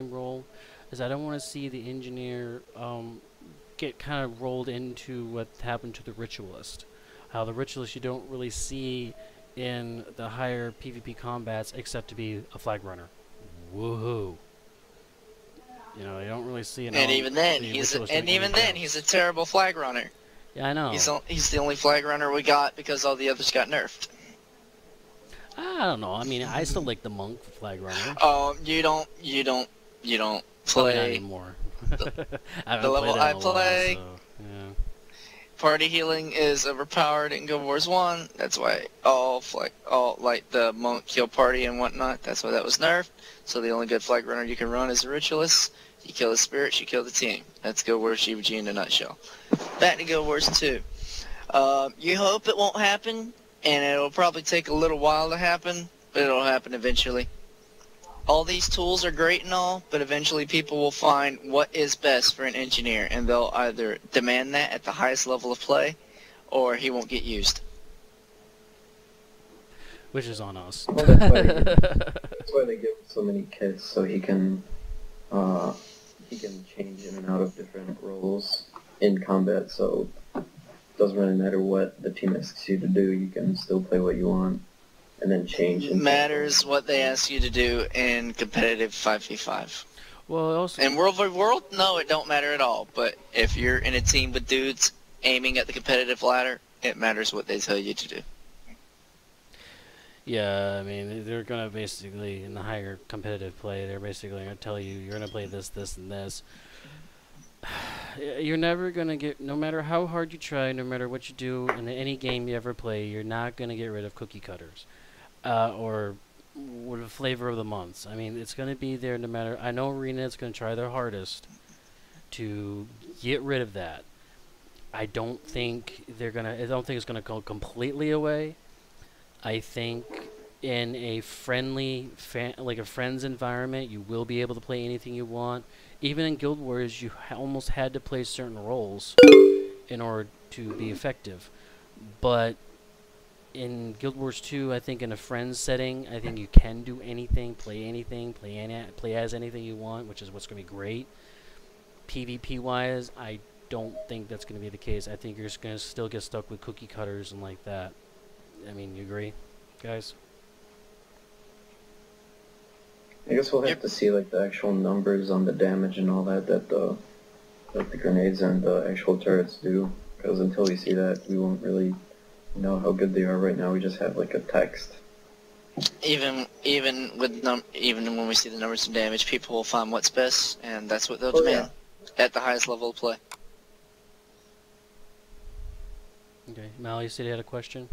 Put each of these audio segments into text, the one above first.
role is I don't want to see the engineer get kind of rolled into what happened to the ritualist. How the ritualist you don't really see in the higher PvP combats except to be a flag runner. Woohoo! You know, you don't really see And even then, the he's a, ritualist and doing even anything then he's a else. terrible flag runner. Yeah, I know. He's the only flag runner we got because all the others got nerfed. I don't know. I mean, I still like the monk flag runner. You don't Probably not play anymore. the, I the haven't played level that I in a while, play. so yeah. Party healing is overpowered in Guild Wars 1. That's why all like the monk kill party and whatnot. That's why that was nerfed. So the only good flag runner you can run is a ritualist. You kill the spirits, you kill the team. That's Guild Wars GVG in a nutshell. Back to Guild Wars 2. You hope it won't happen, and it'll probably take a little while to happen, but it'll happen eventually. All these tools are great and all, but eventually people will find what is best for an engineer, and they'll either demand that at the highest level of play, or he won't get used. Which is on us. Well, that's why they give so many kits, so he can change in and out of different roles in combat. So it doesn't really matter what the team asks you to do. You can still play what you want, and then change. It matters what they ask you to do in competitive 5v5. Well, also In World v. World, no, it don't matter at all. But if you're in a team with dudes aiming at the competitive ladder, it matters what they tell you to do. yeah, I mean they're gonna basically in the higher competitive play, they're basically gonna tell you you're gonna play this, this, and this. You're never gonna get, no matter how hard you try, no matter what you do in any game you ever play, you're not gonna get rid of cookie cutters, or what the flavor of the months. I mean, it's gonna be there no matter. I know Arena is gonna try their hardest to get rid of that. I don't think they're gonna. I don't think it's gonna go completely away. I think in a friendly, like a friends environment, you will be able to play anything you want. Even in Guild Wars, you almost had to play certain roles in order to be effective. But in Guild Wars 2, I think in a friends setting, I think you can do anything, play as anything you want, which is what's going to be great. PvP wise, I don't think that's going to be the case. I think you're just going to still get stuck with cookie cutters and like that. I mean, you agree, guys? I guess we'll have to see like the actual numbers on the damage and all that that the grenades and the actual turrets do. Because until we see that, we won't really know how good they are right now. We just have like a text. Even when we see the numbers of damage, people will find what's best, and that's what they'll Oh, demand at the highest level of play. Okay, Mal, you said you had a question?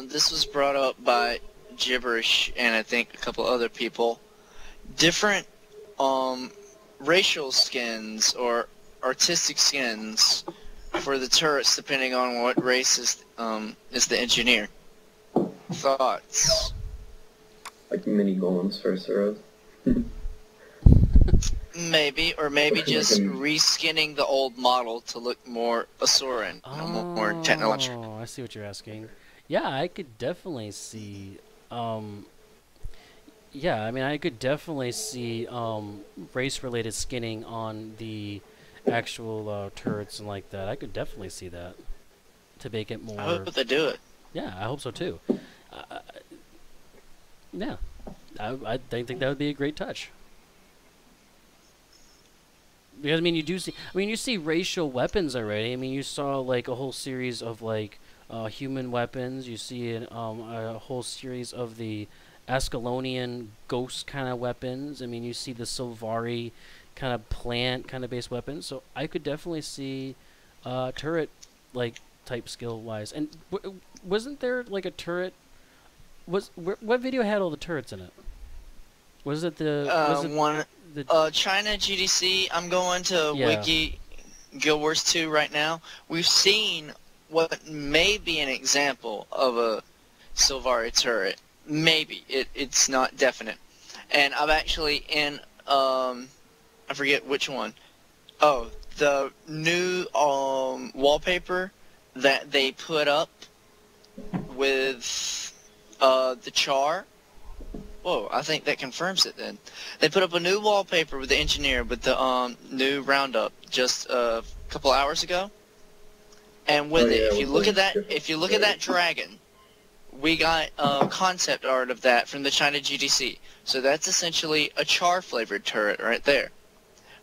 This was brought up by Gibberish and I think a couple other people. Different racial skins or artistic skins for the turrets depending on what race is the engineer. Thoughts? Like mini golems for Suros. Maybe, or maybe just reskinning the old model to look more Asuran, more technological. Oh, I see what you're asking. Yeah, I could definitely see. Yeah, I mean, I could definitely see race-related skinning on the actual turrets and like that. I could definitely see that to make it more. I hope they do it. Yeah, I hope so too. Yeah, I think that would be a great touch. Because I mean, you do see. I mean, you see racial weapons already. I mean, you saw like a whole series of like human weapons. You see a whole series of the Ascalonian ghost kind of weapons. I mean, you see the Sylvari kind of plant kind of based weapons. So I could definitely see turret like type skill wise. And wasn't there like a turret? What video had all the turrets in it? Was it the China GDC? I'm going to Wiki Guild Wars 2 right now. We've seen what may be an example of a Sylvari turret. Maybe it's not definite. And I've actually in I forget which one. Oh, the new wallpaper that they put up with the char. Whoa, I think that confirms it then. They put up a new wallpaper with the engineer with the new roundup just a couple hours ago. And with Oh, it, yeah, if you with look the at that, different if you look at that dragon, we got concept art of that from the China GDC. So that's essentially a char flavored turret right there.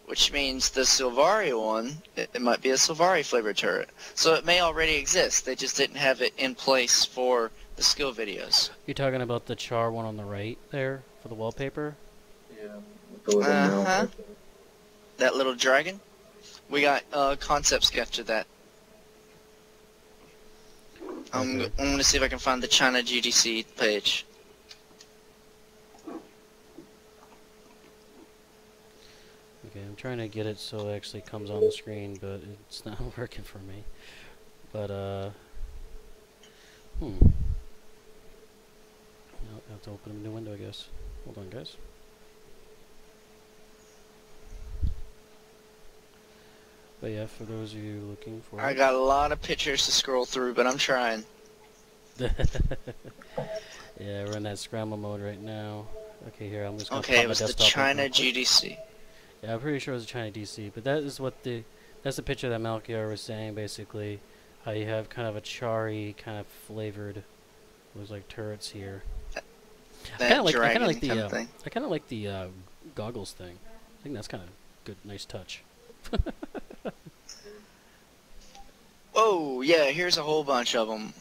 Which means the Silvari one, it might be a Silvari flavored turret. So it may already exist. They just didn't have it in place for the skill videos. You're talking about the char one on the right there for the wallpaper? Yeah, with the little mouth. Uh-huh. Right there. That little dragon. We got concept sketch of that. I'm Okay. going to see if I can find the China GDC page. Okay, I'm trying to get it so it actually comes on the screen, but it's not working for me. But, I'll have to open a new window, I guess. Hold on, guys. But yeah, for those of you looking for I got a lot of pictures to scroll through, but I'm trying. Yeah, we're in that scramble mode right now. Okay, here, I'm just gonna Okay, pop it my was the desktop China open. GDC. Yeah, I'm pretty sure it was a China DC, but that is what that's the picture that Malkior was saying, basically. How you have kind of a charry, kind of flavored, was like turrets here. That I dragon kind of like kind the, of thing. I kind of like the goggles thing. I think that's kind of good, nice touch. Oh, yeah, here's a whole bunch of them.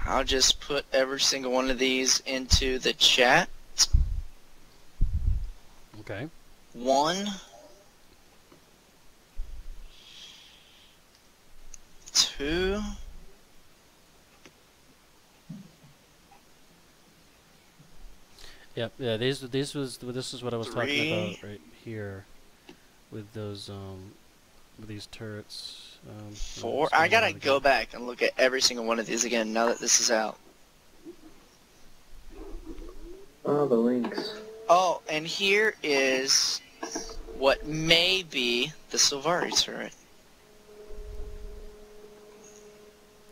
I'll just put every single one of these into the chat. Okay. 1, 2, Yep. Yeah. This is what I was talking 3. about right here, with those with these turrets. 4. let's I go gotta out go again. back and look at every single one of these again now that this is out. Oh, the links. Oh, and here is what may be the Silvari turret.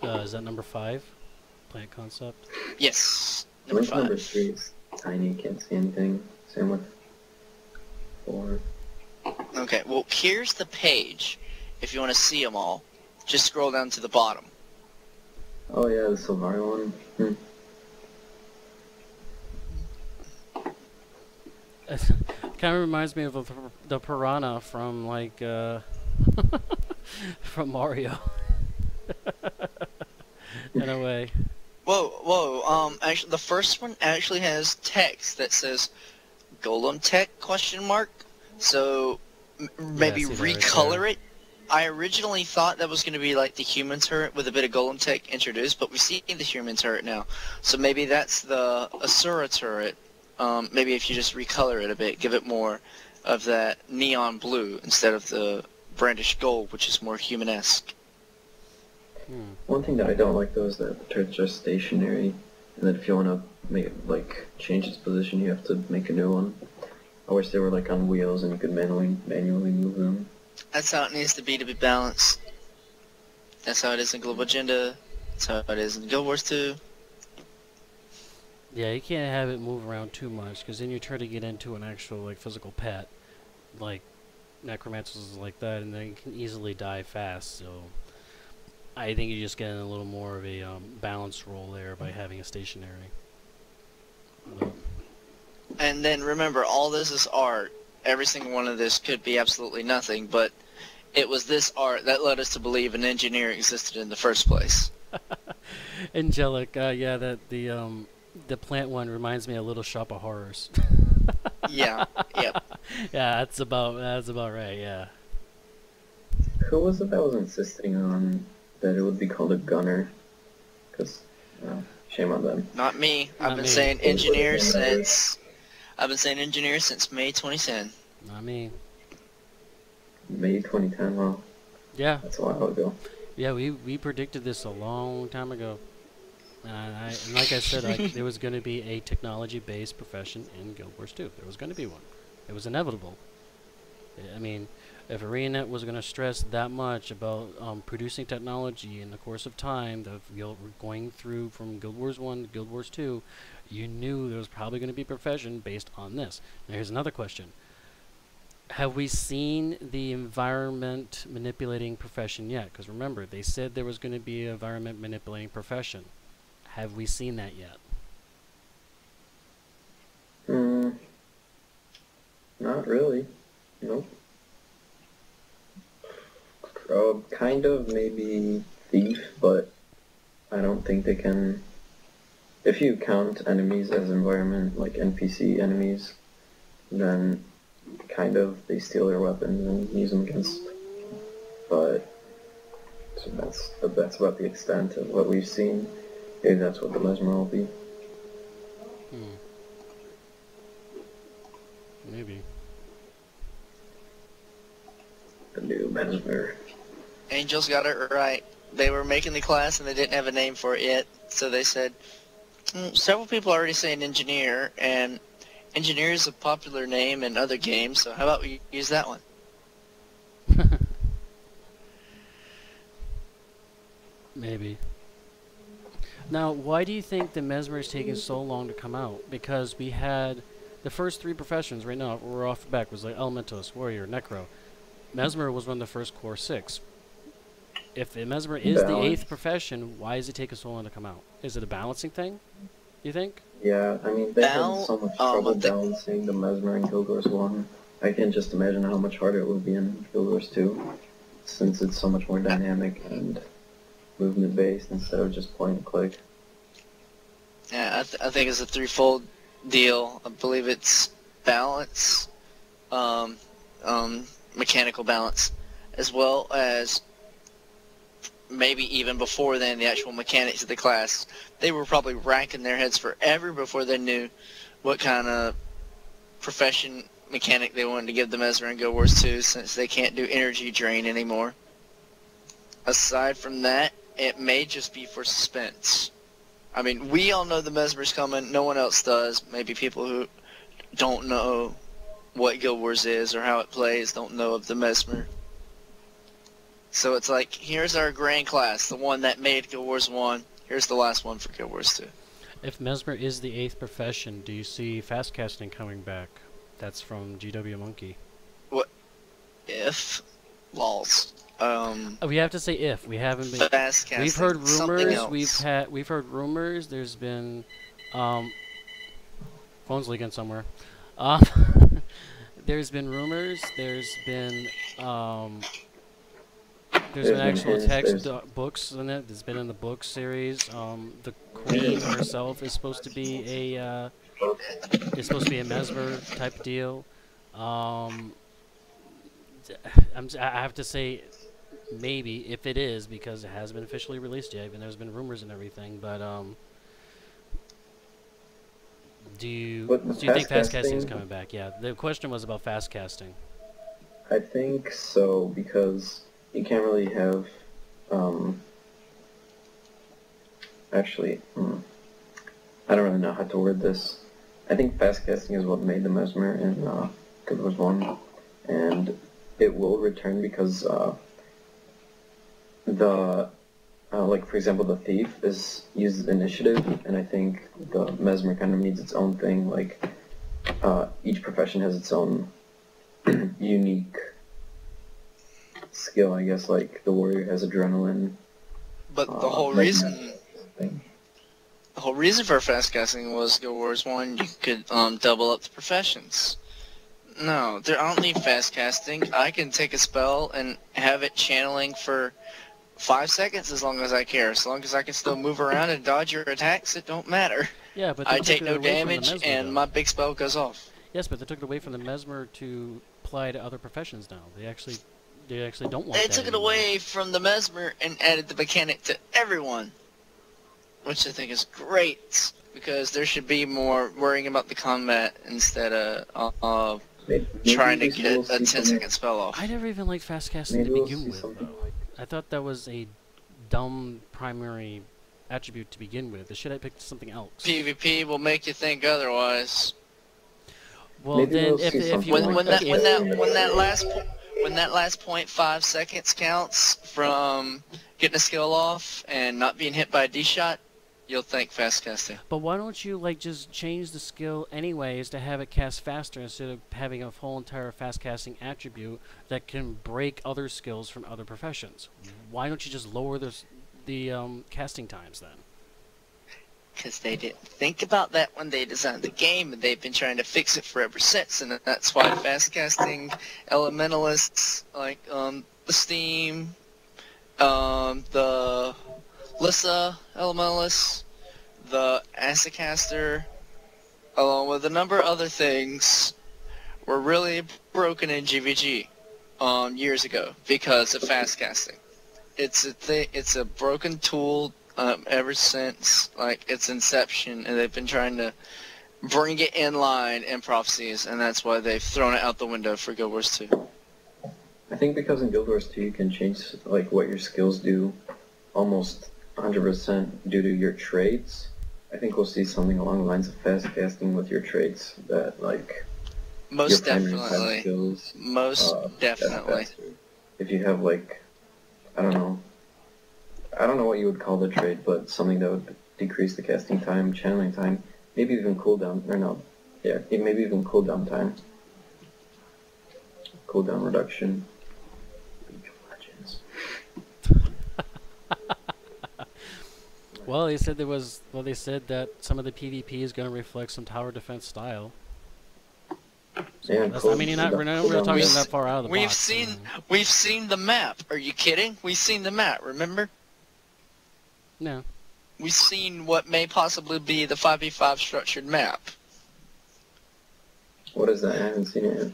Is that number 5? Plant concept. Yes, number Link number 5. 3 is tiny, can't see anything. Same with 4. Okay, well, here's the page. If you want to see them all, just scroll down to the bottom. Oh yeah, the Silvari one. Kind of reminds me of the piranha from like from Mario. In a way. Whoa, actually, the first one actually has text that says Golem Tech ? So, maybe I see that right recolor there. it. I originally thought that was going to be like the human turret with a bit of Golem Tech introduced, but we see the human turret now. So maybe that's the Asura turret. Maybe if you just recolor it a bit, give it more of that neon blue instead of the brandished gold, which is more human-esque. One thing that I don't like though is that the turrets are stationary, and that if you want to make like change its position, you have to make a new one. I wish they were like on wheels and you could manually move them. That's how it needs to be balanced. That's how it is in Global Agenda. That's how it is in Guild Wars 2. Yeah, you can't have it move around too much, because then you try to get into an actual like physical pet, like necromancers like that, and then you can easily die fast. So I think you just get in a little more of a balance roll there by having a stationary. But And then remember, all this is art. Every single one of this could be absolutely nothing, but it was this art that led us to believe an engineer existed in the first place. Angelic, yeah, that the plant one reminds me of Little Shop of Horrors. Yeah, yep. Yeah, that's about right. Yeah. Who was it that was insisting on that it would be called a gunner? Because, shame on them. Not me. Not I've been me. saying engineer since May 2010. Not me. May 2010, well, Yeah. that's a while ago. Yeah, we predicted this a long time ago. And like I said, there was going to be a technology-based profession in Guild Wars 2. There was going to be one. It was inevitable. I mean, if ArenaNet was going to stress that much about producing technology in the course of time, going through from Guild Wars 1 to Guild Wars 2, you knew there was probably going to be a profession based on this. Now here's another question. Have we seen the environment manipulating profession yet? Because remember, they said there was going to be an environment manipulating profession. Have we seen that yet? Not really. Nope. Kind of, maybe Thief, but I don't think they can... If you count enemies as environment, like NPC enemies, then kind of they steal their weapons and use them against... But so that's about the extent of what we've seen. Maybe that's what the Mesmer will be. Maybe. The new Mesmer. Angels got it right. They were making the class and they didn't have a name for it yet, so they said, several people are already saying engineer, and engineer is a popular name in other games, so how about we use that one? Maybe. Now, why do you think the Mesmer is taking so long to come out? Because we had the first 3 professions right now, we're off the back, was like Elementalist, Warrior, Necro. Mesmer was one of the first core 6. If the Mesmer is the 8th profession, why is it taking so long to come out? Is it a balancing thing, you think? Yeah, I mean, they had so much trouble balancing the Mesmer in Guild Wars 1. I can just imagine how much harder it would be in Guild Wars 2, since it's so much more dynamic and movement-based instead of just point and click. Yeah, I think it's a threefold deal. I believe it's balance, mechanical balance, as well as maybe even before then the actual mechanics of the class. They were probably racking their heads forever before they knew what kind of profession mechanic they wanted to give the Mesmer in Guild Wars 2, since they can't do energy drain anymore. Aside from that, it may just be for suspense. I mean, we all know the Mesmer's coming, no one else does. Maybe people who don't know what Guild Wars is or how it plays don't know of the Mesmer. So it's like, here's our grand class, the one that made Guild Wars 1. Here's the last one for Guild Wars 2. If Mesmer is the 8th profession, do you see fast casting coming back? That's from GW Monkey. What if? Lols. We have to say if. We haven't been. Fast casting. We've heard rumors. Else. We've heard rumors. There's been phone's leaking somewhere. There's been rumors. There's been actual text books in it. There's been in the book series. The Queen herself is supposed to be a Mesmer type deal. I have to say maybe, if it is, because it hasn't been officially released yet, and there's been rumors and everything. But do you think fast casting is coming back? Yeah, the question was about fast casting. I think so, because you can't really have, actually, I don't really know how to word this. I think fast casting is what made the Mesmer in Guild Wars 1, and it will return because like for example, the Thief uses initiative, and I think the Mesmer kind of needs its own thing. Like each profession has its own unique skill, I guess. Like the Warrior has adrenaline. But the whole reason for fast casting was Guild Wars 1. You could double up the professions. No, I don't need fast casting. I can take a spell and have it channeling for 5 seconds as long as I care. As long as I can still move around and dodge your attacks, it don't matter. Yeah, but I take no damage and my big spell goes off. Yes, but they took it away from the Mesmer to apply to other professions now. They actually don't want They that took it anymore. away from the Mesmer and added the mechanic to everyone, which I think is great, because there should be more worrying about the combat instead of trying to get a 10-second spell off. I never even liked fast casting to begin with, though. I thought that was a dumb primary attribute to begin with. They should have picked something else. PvP will make you think otherwise. Well, Maybe then we'll see if you something When like want, when that. that when if that when that last when that last 0.5 seconds counts from getting a skill off and not being hit by a D shot, you'll thank fast casting. but why don't you like just change the skill anyways to have it cast faster instead of having a whole entire fast casting attribute that can break other skills from other professions? Why don't you just lower the casting times then? Because they didn't think about that when they designed the game, and they've been trying to fix it for ever since, and that's why fast casting elementalists like the Steam, the Lissa elementalists, the Acicaster, along with a number of other things, were really broken in GVG years ago because of fast casting. It's a broken tool ever since like its inception, and they've been trying to bring it in line in Prophecies, and that's why they've thrown it out the window for Guild Wars 2. I think because in Guild Wars 2 you can change like what your skills do almost 100% due to your traits. I think we'll see something along the lines of fast casting with your traits that like Most your primary definitely. skills. Most That's definitely. faster. If you have like, I don't know what you would call the trait, but something that would decrease the casting time, channeling time, maybe even cooldown, or no, yeah, maybe even cooldown time. Cooldown reduction. League of Legends. Well, they said they said that some of the PvP is going to reflect some tower defense style. So Yeah, I mean, we're not really talking that far out of the We've box. seen the map. Are you kidding? We've seen the map, remember? No. We've seen what may possibly be the 5v5 structured map. What is that? I haven't seen it yet. I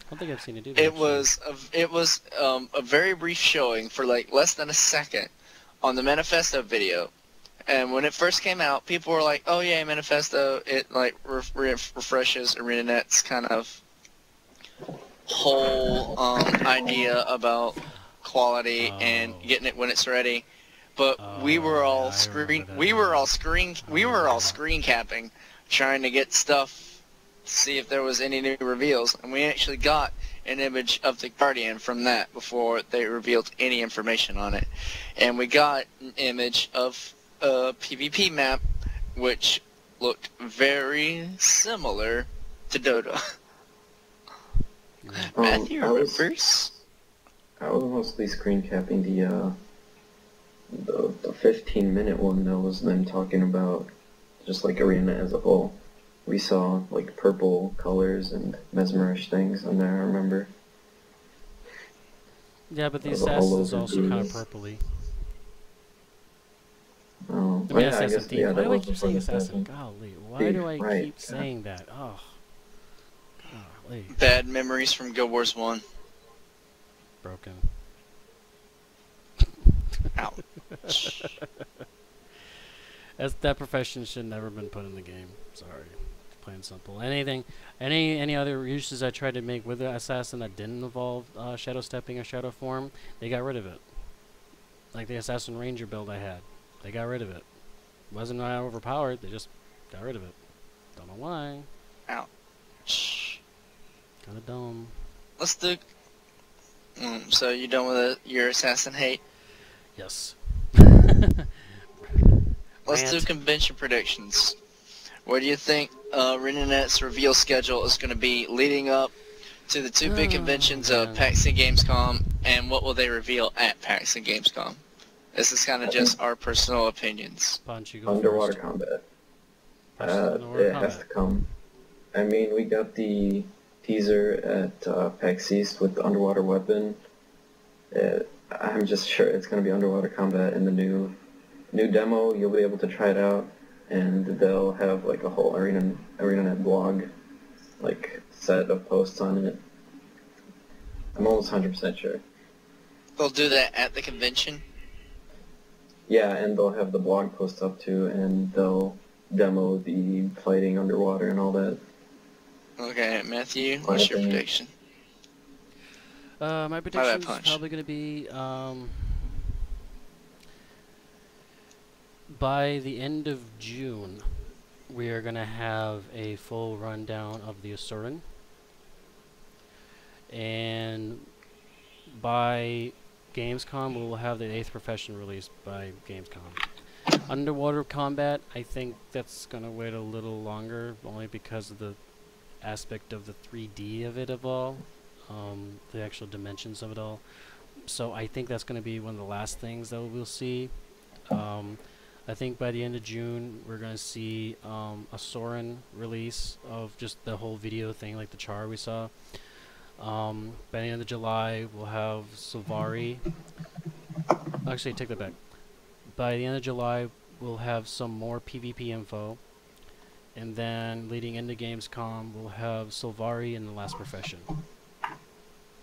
don't think I've seen it either. It actually. was a very brief showing for like less than a second on the Manifesto video. And when it first came out, people were like, "Oh yeah, Manifesto, it like refreshes ArenaNet's kind of whole idea about quality and getting it when it's ready." But we were all screen capping, trying to get stuff to see if there was any new reveals, and we actually got an image of the Guardian from that before they revealed any information on it. And we got an image of a PvP map which looked very similar to Dota. Matthew remembers? I was mostly screen capping the 15-minute one that was them talking about just like Arena as a whole. We saw like purple colors and mesmerish things on there, I remember. Yeah, but the assassin is also kind of purpley. Oh, I mean, yeah, assassin I guess, thief. yeah, Why that do I was keep before saying the assassin? Golly, why Thief, do I right, keep saying that? Oh, golly, Bad memories from Guild Wars 1. broken. Ouch. That profession should never been put in the game. Sorry, plain and simple. Any other uses I tried to make with the assassin that didn't involve shadow stepping or shadow form, they got rid of it. Like the assassin ranger build I had, they got rid of it. Wasn't overpowered. They just got rid of it. Don't know why. Ouch. Kind of dumb. Let's do... so you done with your assassin hate? Yes. Let's do Rant. convention predictions. What do you think RenaNet's reveal schedule is going to be leading up to the two big conventions of PAX and Gamescom, and what will they reveal at PAX and Gamescom? This is kind of just our personal opinions. Punch, you go Underwater first. combat. Underwater It has to come. I mean, we got the teaser at PAX East with the underwater weapon. I'm just sure it's going to be underwater combat in the new demo. You'll be able to try it out, and they'll have like a whole ArenaNet blog, like set of posts on it. I'm almost 100% sure. They'll do that at the convention? Yeah, and they'll have the blog post up too, and they'll demo the fighting underwater and all that. Okay, Matthew, what's your prediction? My prediction is probably going to be by the end of June, we are going to have a full rundown of the Asuran. And by Gamescom, we will have the 8th profession released by Gamescom. Underwater combat, I think that's going to wait a little longer, only because of the aspect of the 3D of it all, the actual dimensions of it all. So I think that's going to be one of the last things that we'll see. I think by the end of June, we're going to see a Soren release of just the whole video thing, like the char we saw. By the end of July, we'll have Sylvari. Actually, take that back. By the end of July, we'll have some more PvP info. And then, leading into Gamescom, we'll have Sylvari and the Last Profession.